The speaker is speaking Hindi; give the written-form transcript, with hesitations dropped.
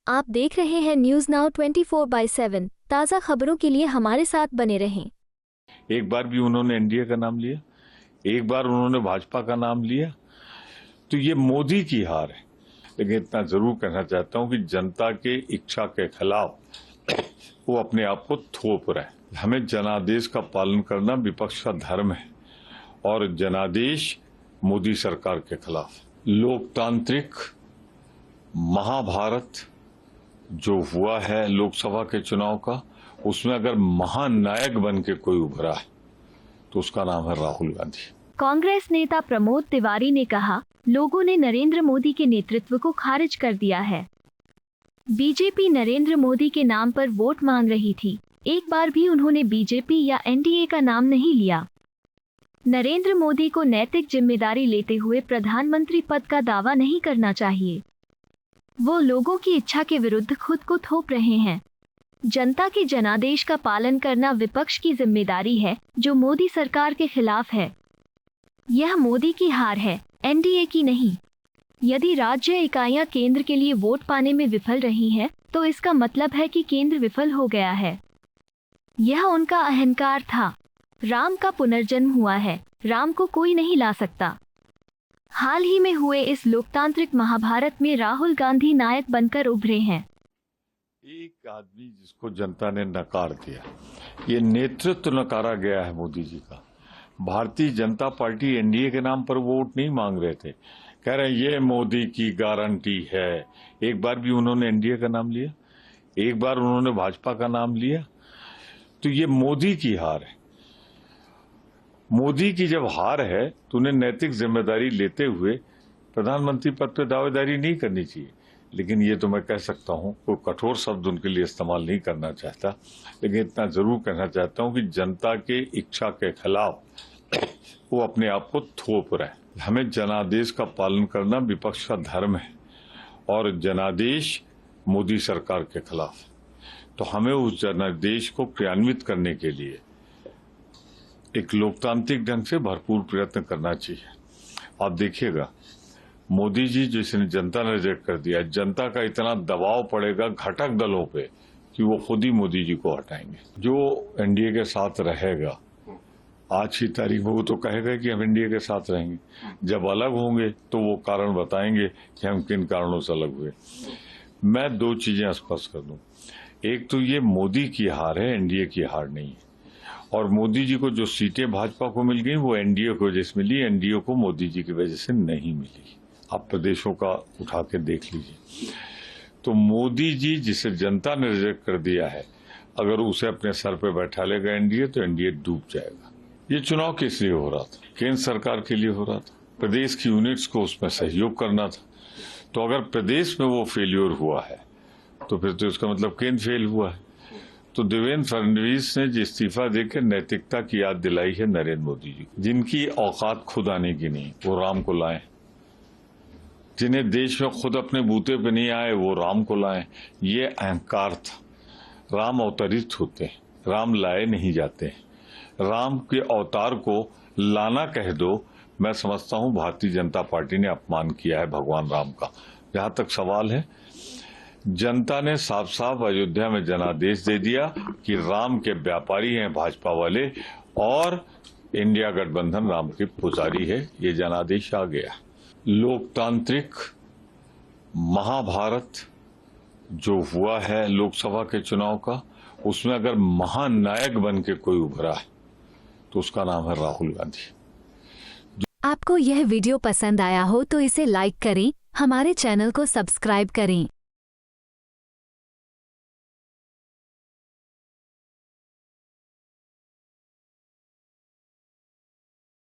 आप देख रहे हैं न्यूज नाउ 24/7। ताज़ा खबरों के लिए हमारे साथ बने रहें। एक बार भी उन्होंने एनडीए का नाम लिया, एक बार उन्होंने भाजपा का नाम लिया, तो ये मोदी की हार है। लेकिन इतना जरूर कहना चाहता हूं कि जनता के इच्छा के खिलाफ वो अपने आप को थोप रहे हैं। हमें जनादेश का पालन करना विपक्ष का धर्म है और जनादेश मोदी सरकार के खिलाफ। लोकतांत्रिक महाभारत जो हुआ है लोकसभा के चुनाव का, उसमें अगर महानायक बन के कोई उभरा है तो उसका नाम है राहुल गांधी। कांग्रेस नेता प्रमोद तिवारी ने कहा, लोगों ने नरेंद्र मोदी के नेतृत्व को खारिज कर दिया है। बीजेपी नरेंद्र मोदी के नाम पर वोट मांग रही थी। एक बार भी उन्होंने बीजेपी या एनडीए का नाम नहीं लिया। नरेंद्र मोदी को नैतिक जिम्मेदारी लेते हुए प्रधानमंत्री पद का दावा नहीं करना चाहिए। वो लोगों की इच्छा के विरुद्ध खुद को थोप रहे हैं। जनता के जनादेश का पालन करना विपक्ष की जिम्मेदारी है, जो मोदी सरकार के खिलाफ है। यह मोदी की हार है, एनडीए की नहीं। यदि राज्य इकाइयां केंद्र के लिए वोट पाने में विफल रही हैं, तो इसका मतलब है कि केंद्र विफल हो गया है। यह उनका अहंकार था। राम का पुनर्जन्म हुआ है, राम को कोई नहीं ला सकता। हाल ही में हुए इस लोकतांत्रिक महाभारत में राहुल गांधी नायक बनकर उभरे हैं। एक आदमी जिसको जनता ने नकार दिया, ये नेतृत्व नकारा गया है मोदी जी का। भारतीय जनता पार्टी एनडीए के नाम पर वोट नहीं मांग रहे थे, कह रहे हैं ये मोदी की गारंटी है। एक बार भी उन्होंने एनडीए का नाम लिया, एक बार उन्होंने भाजपा का नाम लिया, तो ये मोदी की हार है। मोदी की जब हार है तो उन्हें नैतिक जिम्मेदारी लेते हुए प्रधानमंत्री पद पर दावेदारी नहीं करनी चाहिए। लेकिन ये तो मैं कह सकता हूं, कोई कठोर शब्द उनके लिए इस्तेमाल नहीं करना चाहता, लेकिन इतना जरूर कहना चाहता हूं कि जनता के इच्छा के खिलाफ वो अपने आप को थोप रहे हैं। हमें जनादेश का पालन करना विपक्ष का धर्म है और जनादेश मोदी सरकार के खिलाफ। तो हमें उस जनादेश को क्रियान्वित करने के लिए एक लोकतांत्रिक ढंग से भरपूर प्रयत्न करना चाहिए। आप देखिएगा, मोदी जी जिसने जनता ने रिजेक्ट कर दिया, जनता का इतना दबाव पड़ेगा घटक दलों पे कि वो खुद ही मोदी जी को हटाएंगे। जो एनडीए के साथ रहेगा, आज की तारीख में वो तो कहेगा कि हम एनडीए के साथ रहेंगे। जब अलग होंगे तो वो कारण बताएंगे कि हम किन कारणों से अलग हुए। मैं दो चीजें स्पष्ट कर दूं, एक तो ये मोदी की हार है, एनडीए की हार नहीं है। और मोदी जी को जो सीटें भाजपा को मिल गई वो एनडीए को वजह से मिली, एनडीए को मोदी जी की वजह से नहीं मिली। आप प्रदेशों का उठा के देख लीजिए। तो मोदी जी जिसे जनता ने रिजेक्ट कर दिया है, अगर उसे अपने सर पे बैठा लेगा एनडीए तो एनडीए डूब जाएगा। ये चुनाव किस लिए हो रहा था? केंद्र सरकार के लिए हो रहा था। प्रदेश की यूनिट्स को उसमें सहयोग करना था। तो अगर प्रदेश में वो फेल्योर हुआ है तो फिर तो इसका मतलब केंद्र फेल हुआ है। तो देवेंद्र फडणवीस ने जो इस्तीफा देकर नैतिकता की याद दिलाई है नरेंद्र मोदी जी, जिनकी औकात खुद आने की नहीं, वो राम को लाएं। जिन्हें देश में खुद अपने बूते पे नहीं आए वो राम को लाएं। ये अहंकार था। राम अवतरित होते हैं, राम लाए नहीं जाते हैं। राम के अवतार को लाना कह दो, मैं समझता हूं भारतीय जनता पार्टी ने अपमान किया है भगवान राम का। जहां तक सवाल है, जनता ने साफ साफ अयोध्या में जनादेश दे दिया कि राम के व्यापारी हैं भाजपा वाले और इंडिया गठबंधन राम के पुजारी है। ये जनादेश आ गया। लोकतांत्रिक महाभारत जो हुआ है लोकसभा के चुनाव का, उसमें अगर महानायक बन के कोई उभरा है तो उसका नाम है राहुल गांधी। आपको यह वीडियो पसंद आया हो तो इसे लाइक करें, हमारे चैनल को सब्सक्राइब करें।